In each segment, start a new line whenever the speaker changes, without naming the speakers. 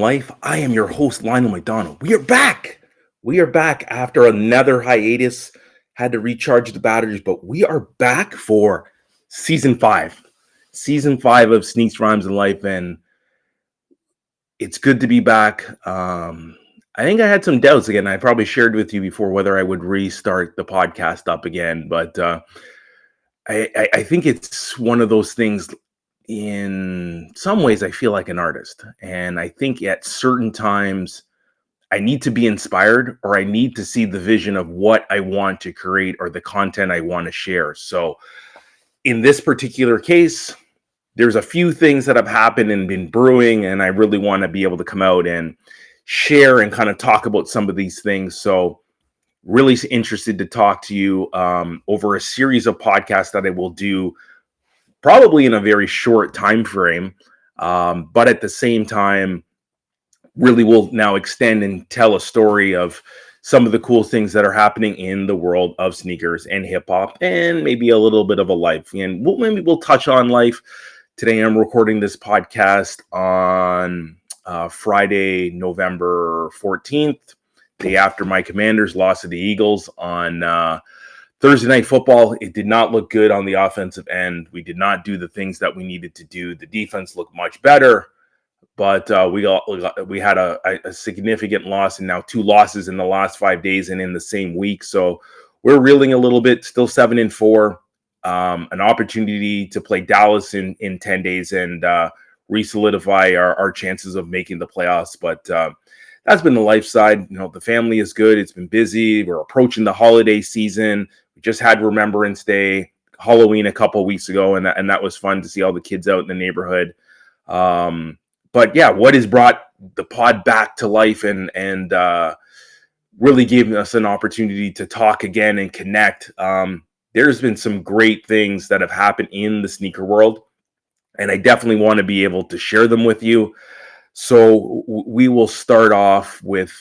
Life. I am your host, Lionel McDonald. We are back. We are back after another hiatus. Had to recharge the batteries, but we are back for season 5. Season 5 of Sneaks, Rhymes, and Life, and it's good to be back. I think I had some doubts again. I probably shared with you before whether I would restart the podcast up again, but I think it's one of those things. In some ways, I feel like an artist, and I think at certain times I need to be inspired, or I need to see the vision of what I want to create or the content I want to share. So in this particular case, there's a few things that have happened and been brewing, and I really want to be able to come out and share and kind of talk about some of these things. So really interested to talk to you over a series of podcasts that I will do probably in a very short time frame, but at the same time, really will now extend and tell a story of some of the cool things that are happening in the world of sneakers and hip hop, and maybe a little bit of a life. And maybe we'll touch on life. Today, I'm recording this podcast on Friday, November 14th, day after my Commanders lost to the Eagles on Thursday Night Football. It did not look good on the offensive end. We did not do the things that we needed to do. The defense looked much better, but we had a significant loss, and now 2 losses in the last 5 days and in the same week. So we're reeling a little bit. Still 7-4. An opportunity to play Dallas in 10 days and re-solidify our chances of making the playoffs. But that's been the life side. You know, the family is good. It's been busy. We're approaching the holiday season. We just had Remembrance Day, Halloween a couple of weeks ago, and that was fun to see all the kids out in the neighborhood. But yeah, what has brought the pod back to life and really gave us an opportunity to talk again and connect. There's been some great things that have happened in the sneaker world, and I definitely want to be able to share them with you. So we will start off with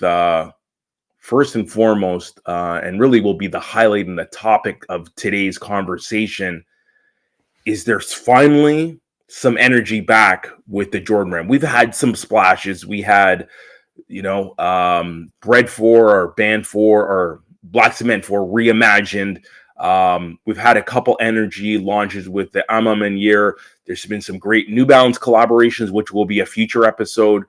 first and foremost, and really will be the highlight and the topic of today's conversation, is there's finally some energy back with the Jordan brand. We've had some splashes. We had, Bread 4 or Band 4 or Black Cement 4 reimagined. We've had a couple energy launches with the Amam year. There's been some great New Balance collaborations, which will be a future episode.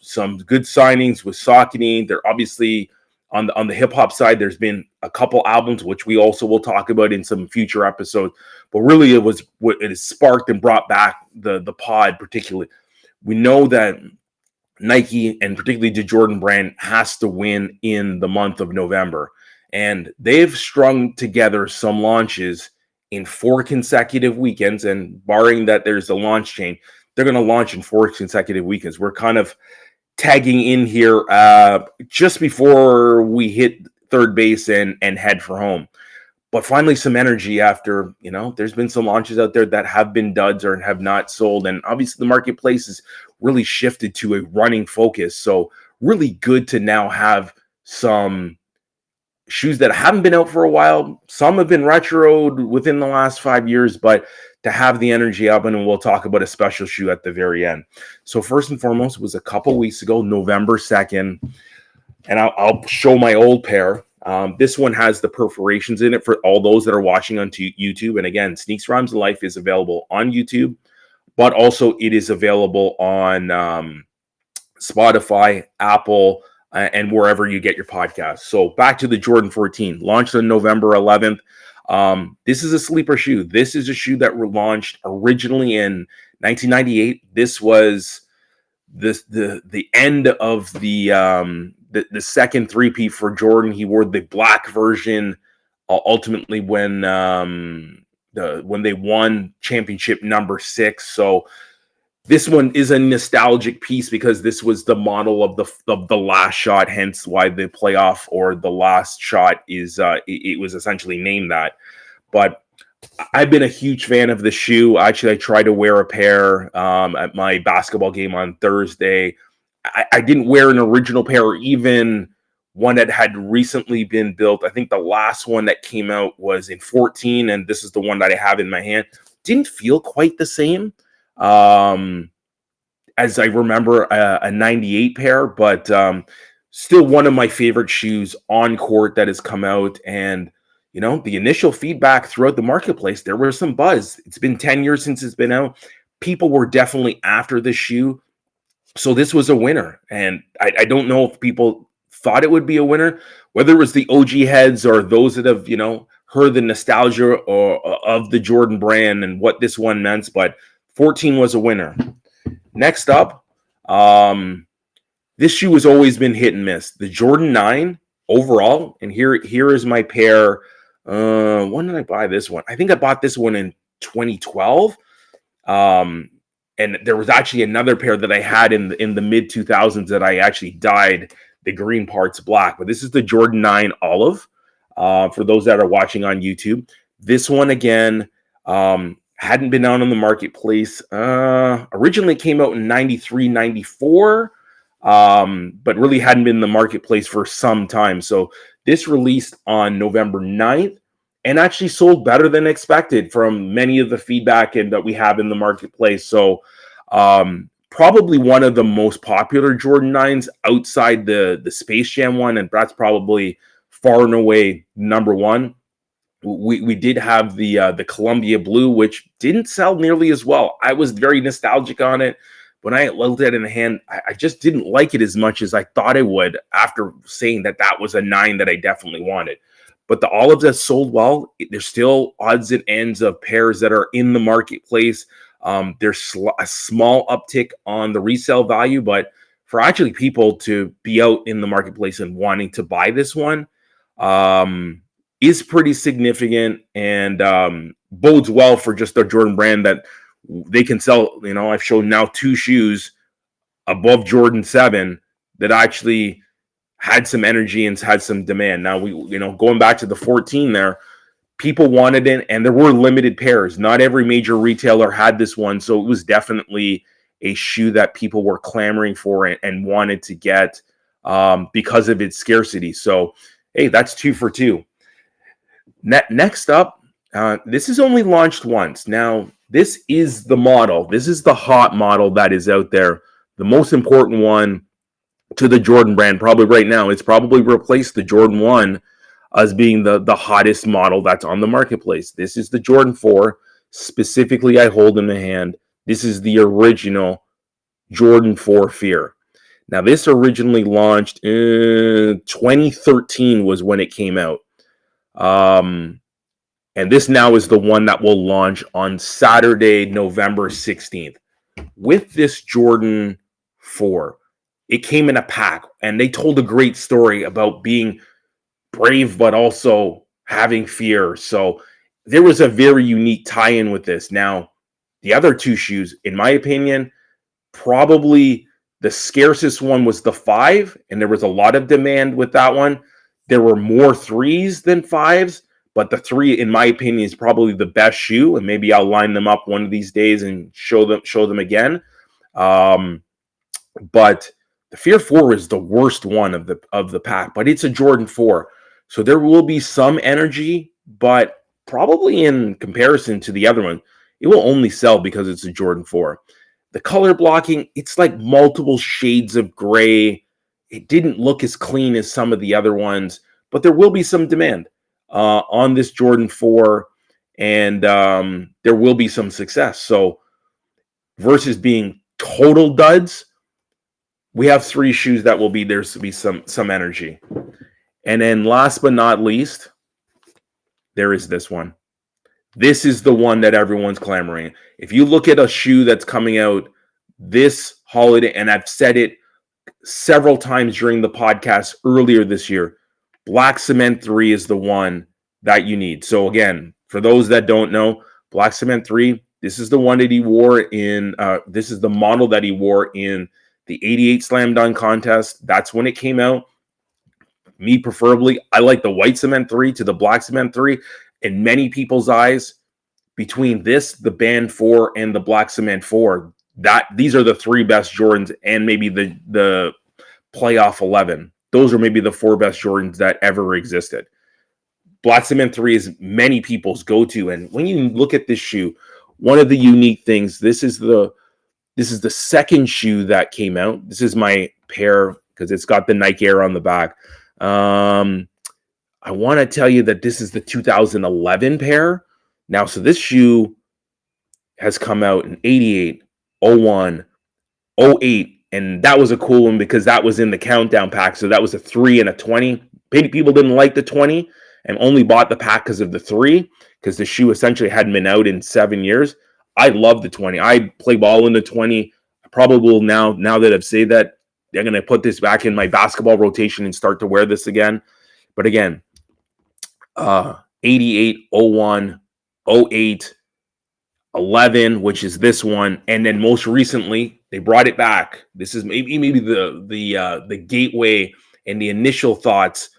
Some good signings with Saucony. They're obviously on the hip hop side. There's been a couple albums, which we also will talk about in some future episodes. But really, it was what it has sparked and brought back the pod. Particularly, we know that Nike and particularly the Jordan brand has to win in the month of November. And they've strung together some launches in 4 consecutive weekends. And barring that there's a launch chain, they're going to launch in 4 consecutive weekends. We're kind of tagging in here just before we hit third base and head for home. But finally, some energy after, there's been some launches out there that have been duds or have not sold. And obviously the marketplace has really shifted to a running focus. So really good to now have some shoes that haven't been out for a while. Some have been retroed within the last 5 years, but to have the energy up, and we'll talk about a special shoe at the very end. So first and foremost, it was a couple weeks ago, November 2nd, and I'll show my old pair. This one has the perforations in it for all those that are watching on YouTube. And again, Sneaks, Rhymes, and Life is available on YouTube, but also it is available on Spotify, Apple, and wherever you get your podcasts. So back to the Jordan 14, launched on November 11th. This is a sleeper shoe. This is a shoe that were launched originally in 1998. This was the end of the second three-peat for Jordan. He wore the black version ultimately when they won championship number 6. So this one is a nostalgic piece because this was the model of the last shot, hence why the playoff or the last shot is it was essentially named that. But I've been a huge fan of the shoe. Actually, I tried to wear a pair at my basketball game on Thursday. I didn't wear an original pair or even one that had recently been built. I think the last one that came out was in 14, and this is the one that I have in my hand. Didn't feel quite the same. as I remember a 98 pair, but still one of my favorite shoes on court that has come out. And, you know, the initial feedback throughout the marketplace, there was some buzz. It's been 10 years since it's been out. People were definitely after this shoe. So this was a winner. And I don't know if people thought it would be a winner, whether it was the OG heads or those that have, you know, heard the nostalgia of the Jordan brand and what this one meant. But 14 was a winner. Next up, this shoe has always been hit and miss. The Jordan 9 overall, and here is my pair. When did I buy this one? I think I bought this one in 2012. And there was actually another pair that I had in the mid 2000s that I actually dyed the green parts black. But this is the Jordan 9 Olive. For those that are watching on YouTube, this one again hadn't been out on the marketplace. Originally came out in 93, 94, but really hadn't been in the marketplace for some time. So this released on November 9th and actually sold better than expected from many of the feedback that we have in the marketplace. So probably one of the most popular Jordan 9s outside the Space Jam one, and that's probably far and away number one. We did have the Columbia Blue, which didn't sell nearly as well. I was very nostalgic on it. When I looked at it in the hand, I just didn't like it as much as I thought I would after saying that was a 9 that I definitely wanted. But the olives that sold well, there's still odds and ends of pairs that are in the marketplace. There's a small uptick on the resale value, but for actually people to be out in the marketplace and wanting to buy this one is pretty significant and bodes well for just the Jordan brand that they can sell. You know, I've shown now 2 shoes above Jordan 7 that actually had some energy and had some demand. Now going back to the 14 there, people wanted it and there were limited pairs. Not every major retailer had this one. So it was definitely a shoe that people were clamoring for and wanted to get because of its scarcity. So, hey, that's 2 for 2. Next up, this is only launched once. Now, this is the model. This is the hot model that is out there. The most important one to the Jordan brand probably right now. It's probably replaced the Jordan 1 as being the hottest model that's on the marketplace. This is the Jordan 4. Specifically, I hold in the hand. This is the original Jordan 4 Fear. Now, this originally launched in 2013 was when it came out. And this now is the one that will launch on Saturday, November 16th. With this Jordan 4, it came in a pack, and they told a great story about being brave, but also having fear. So there was a very unique tie-in with this. Now, the other 2 shoes, in my opinion, probably the scarcest one was the 5, and there was a lot of demand with that one. There were more 3s than 5s, but the 3, in my opinion, is probably the best shoe. And maybe I'll line them up one of these days and show them again. But the Fear 4 is the worst one of the pack, but it's a Jordan 4. So there will be some energy, but probably in comparison to the other one, it will only sell because it's a Jordan 4. The color blocking, it's like multiple shades of gray. It didn't look as clean as some of the other ones, but there will be some demand on this Jordan 4, and there will be some success. So versus being total duds, we have 3 shoes that will be there to be some energy. And then last but not least, there is this one. This is the one that everyone's clamoring. If you look at a shoe that's coming out this holiday, and I've said it several times during the podcast earlier this year, Black Cement 3 is the one that you need. So again, for those that don't know, Black Cement 3, this is the one that he wore in, this is the model that he wore in the 88 Slam Dunk contest. That's when it came out. Me, preferably, I like the White Cement 3 to the Black Cement 3. In many people's eyes, between this, the Band 4, and the Black Cement 4, these are the 3 best Jordans, and maybe the Playoff 11. Those are maybe the 4 best Jordans that ever existed. Black Cement 3 is many people's go-to, and when you look at this shoe, one of the unique things, this is This is the second shoe that came out. This is my pair because it's got the Nike Air on the back. I want to tell you that this is the 2011 pair. Now, so this shoe has come out in 88, 01, 08, and that was a cool one because that was in the countdown pack. So that was a 3 and a 20. Many people didn't like the 20 and only bought the pack because of the 3, because the shoe essentially hadn't been out in 7 years. I love the 20. I play ball in the 20. I probably will now that I've said that, they're going to put this back in my basketball rotation and start to wear this again. But again, 88, 01, 08, 11, which is this one, and then most recently they brought it back. This is maybe the gateway and the initial thoughts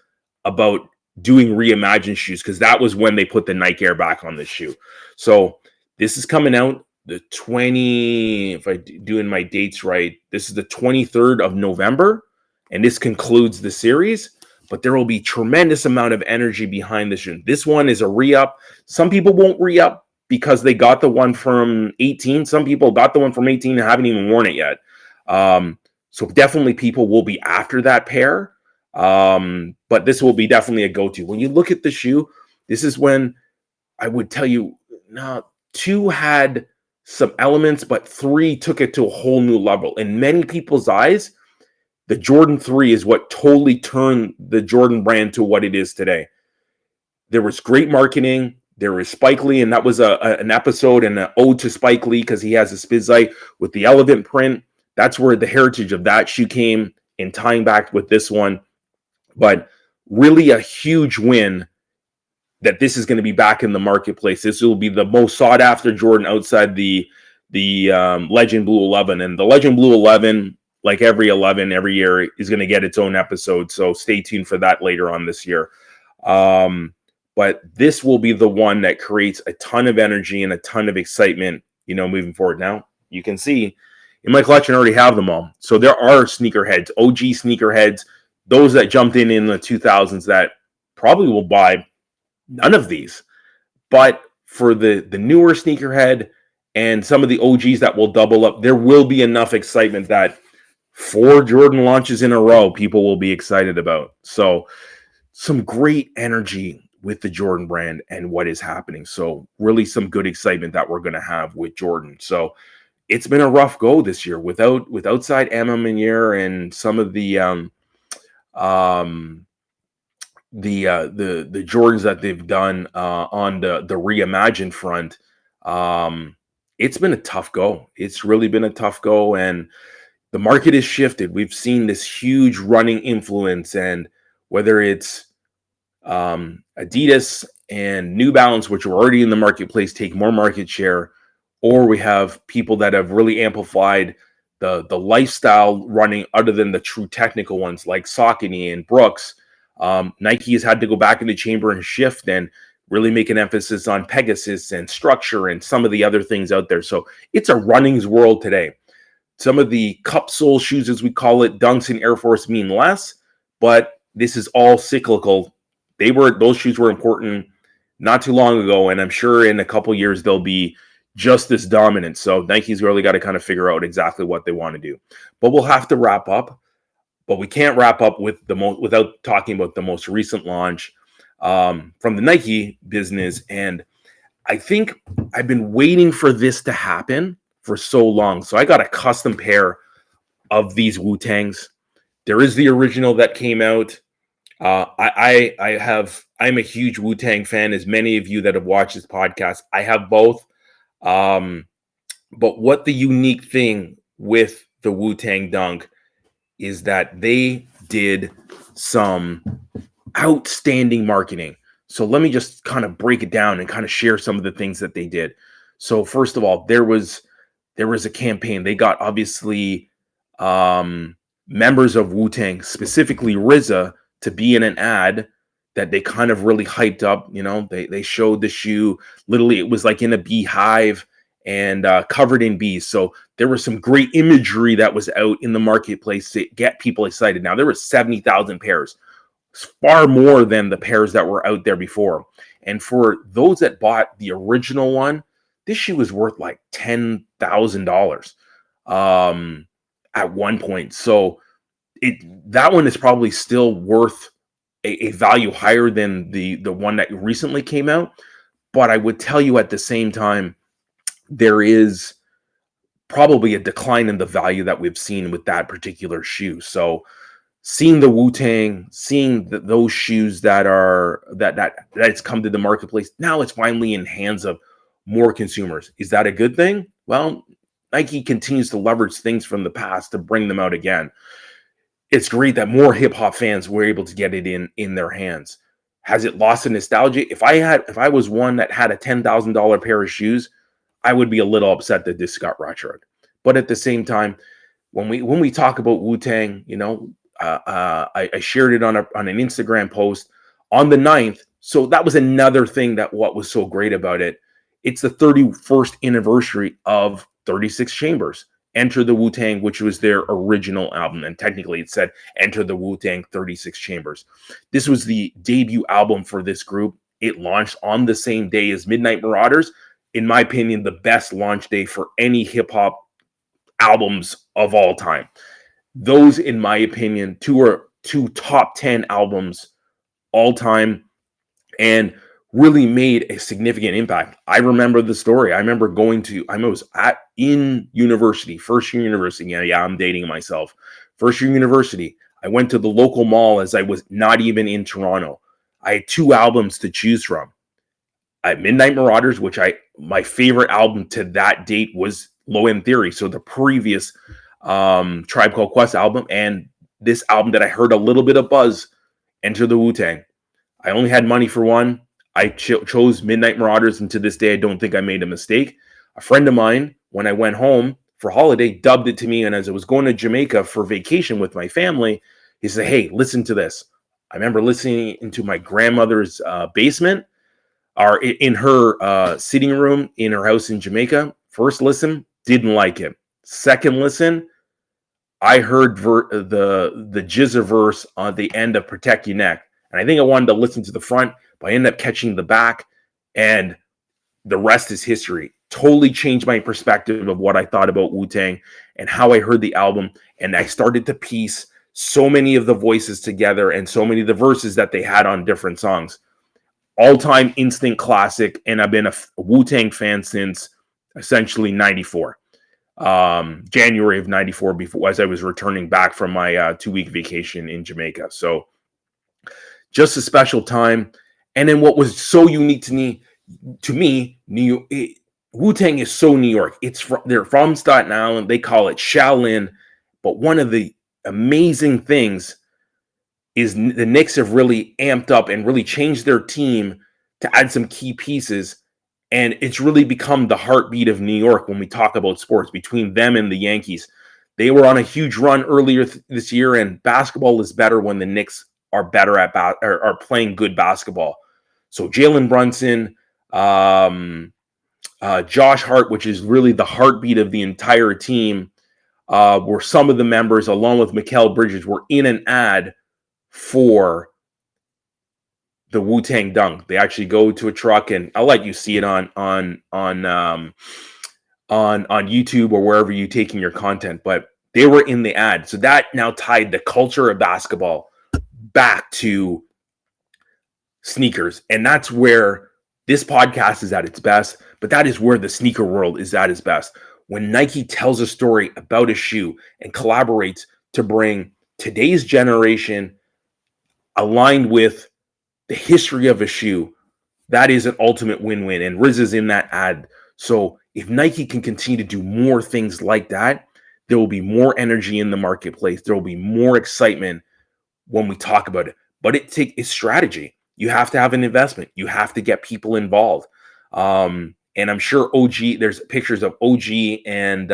about doing reimagined shoes, because that was when they put the Nike Air back on the shoe. So this is coming out the 20, if I doing my dates right, this is the 23rd of November, and this concludes the series. But there will be tremendous amount of energy behind this shoe. This one is a re-up. Some people won't re-up because they got the one from 18. Some people got the one from 18 and haven't even worn it yet. So definitely people will be after that pair. But this will be definitely a go-to. When you look at the shoe, this is when I would tell you, no, 2 had some elements, but 3 took it to a whole new level. In many people's eyes, the Jordan 3 is what totally turned the Jordan brand to what it is today. There was great marketing. There was Spike Lee, and that was an episode and an ode to Spike Lee because he has a Spizite with the elephant print. That's where the heritage of that shoe came, and tying back with this one. But really a huge win that this is going to be back in the marketplace. This will be the most sought after Jordan outside the Legend Blue 11. And the Legend Blue 11, like every 11 every year, is going to get its own episode. So stay tuned for that later on this year. But this will be the one that creates a ton of energy and a ton of excitement, moving forward. Now, you can see in my collection, I already have them all. So there are sneakerheads, OG sneakerheads, those that jumped in the 2000s that probably will buy none of these. But for the newer sneakerhead and some of the OGs that will double up, there will be enough excitement that 4 Jordan launches in a row people will be excited about. So some great energy with the Jordan brand and what is happening. So really some good excitement that we're going to have with Jordan. So it's been a rough go this year with outside Emma Meunier and some of the Jordans that they've done on the reimagined front. It's been a tough go. It's really been a tough go, and the market has shifted. We've seen this huge running influence, and whether it's Adidas and New Balance, which are already in the marketplace, take more market share, or we have people that have really amplified the lifestyle running other than the true technical ones like Saucony and Brooks. Nike has had to go back in the chamber and shift and really make an emphasis on Pegasus and structure and some of the other things out there. So it's a running's world today. Some of the cup sole shoes, as we call it, Dunks and Air Force mean less, but this is all cyclical. Those shoes were important not too long ago, and I'm sure in a couple years they'll be just as dominant. So Nike's really got to kind of figure out exactly what they want to do. But we'll have to wrap up. But we can't wrap up without talking about the most recent launch from the Nike business. And I think I've been waiting for this to happen for so long. So I got a custom pair of these Wu Tangs. There is the original that came out. I'm a huge Wu Tang fan, as many of you that have watched this podcast. I have both. But what the unique thing with the Wu Tang Dunk is that they did some outstanding marketing. So let me just kind of break it down and kind of share some of the things that they did. So first of all, there was a campaign. They got obviously members of Wu Tang, specifically RZA, to be in an ad that they kind of really hyped up. They showed the shoe. Literally, it was like in a beehive and covered in bees. So there was some great imagery that was out in the marketplace to get people excited. Now, there were 70,000 pairs, far more than the pairs that were out there before. And for those that bought the original one, this shoe was worth like $10,000. um, at one point. So that one is probably still worth a value higher than the one that recently came out. But I would tell you at the same time, there is probably a decline in the value that we've seen with that particular shoe. So seeing the Wu Tang, seeing those shoes that's come to the marketplace, now it's finally in hands of more consumers. Is that a good thing? Well, Nike continues to leverage things from the past to bring them out again. It's great that more hip hop fans were able to get it in their hands. Has it lost the nostalgia? If I was one that had a $10,000 pair of shoes, I would be a little upset that this got retroed. But at the same time, when we talk about Wu Tang, I shared it on an Instagram post on the 9th. So that was another thing that what was so great about it. It's the 31st anniversary of 36 Chambers. Enter the Wu Tang, which was their original album. And technically it said Enter the Wu Tang 36 Chambers. This was the debut album for this group. It launched on the same day as Midnight Marauders. In my opinion, the best launch day for any hip hop albums of all time. Those, in my opinion, two top 10 albums all time, and really made a significant impact. I remember the story. I remember in university, first year university. Yeah, I'm dating myself. First year university. I went to the local mall as I was not even in Toronto. I had 2 albums to choose from. I had Midnight Marauders, which my favorite album to that date was Low End Theory. So the previous Tribe Called Quest album, and this album that I heard a little bit of buzz, Enter the Wu Tang. I only had money for one. I chose Midnight Marauders, and to this day, I don't think I made a mistake. A friend of mine, when I went home for holiday, dubbed it to me, and as I was going to Jamaica for vacation with my family, he said, "Hey, listen to this." I remember listening into my grandmother's basement, or in her sitting room in her house in Jamaica. First listen, didn't like it. Second listen, I heard the Jizza verse on the end of Protect Your Neck. And I think I wanted to listen to the front, but I ended up catching the back, and the rest is history. Totally changed my perspective of what I thought about Wu-Tang and how I heard the album. And I started to piece so many of the voices together and so many of the verses that they had on different songs. All-time instant classic, and I've been a Wu-Tang fan since essentially 94. January of 94, before, as I was returning back from my 2-week vacation in Jamaica. So just a special time. And then what was so unique to me, Wu-Tang is so New York. They're from Staten Island. They call it Shaolin. But one of the amazing things is the Knicks have really amped up and really changed their team to add some key pieces. And it's really become the heartbeat of New York when we talk about sports, between them and the Yankees. They were on a huge run earlier this year, and basketball is better when the Knicks are better at are playing good basketball. So Jalen Brunson, Josh Hart, which is really the heartbeat of the entire team, were some of the members, along with Mikal Bridges, were in an ad for the Wu Tang Dunk. They actually go to a truck, and I'll let you see it on YouTube or wherever you're taking your content. But they were in the ad, so that now tied the culture of basketball back to sneakers, and that's where this podcast is at its best. But that is where the sneaker world is at its best. When Nike tells a story about a shoe and collaborates to bring today's generation aligned with the history of a shoe, that is an ultimate win-win. And Riz is in that ad. So if Nike can continue to do more things like that, there will be more energy in the marketplace. There will be more excitement when we talk about it. But it's strategy. You have to have an investment. You have to get people involved. And I'm sure there's pictures of OG and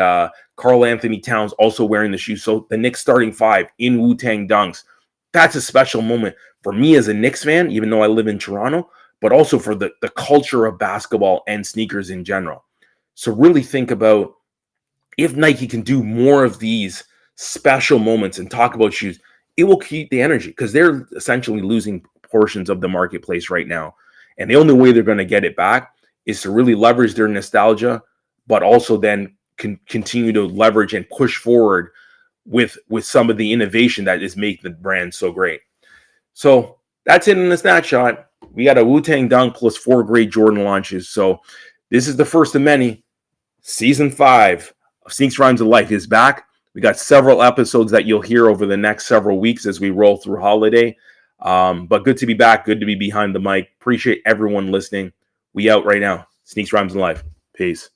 Karl Anthony Towns also wearing the shoes. So the Knicks starting 5 in Wu Tang Dunks. That's a special moment for me as a Knicks fan, even though I live in Toronto, but also for the culture of basketball and sneakers in general. So really think about, if Nike can do more of these special moments and talk about shoes, it will keep the energy, because they're essentially losing portions of the marketplace right now. And the only way they're going to get it back is to really leverage their nostalgia, but also then continue to leverage and push forward with some of the innovation that is making the brand so great. So that's it in a snapshot. We got a Wu Tang Dunk plus 4 great Jordan launches. So this is the first of many. Season 5 of Sneaks Rhymes of Life is back. We got several episodes that you'll hear over the next several weeks as we roll through holiday. But good to be back. Good to be behind the mic. Appreciate everyone listening. We out right now. Sneaks Rhymes of Life. Peace.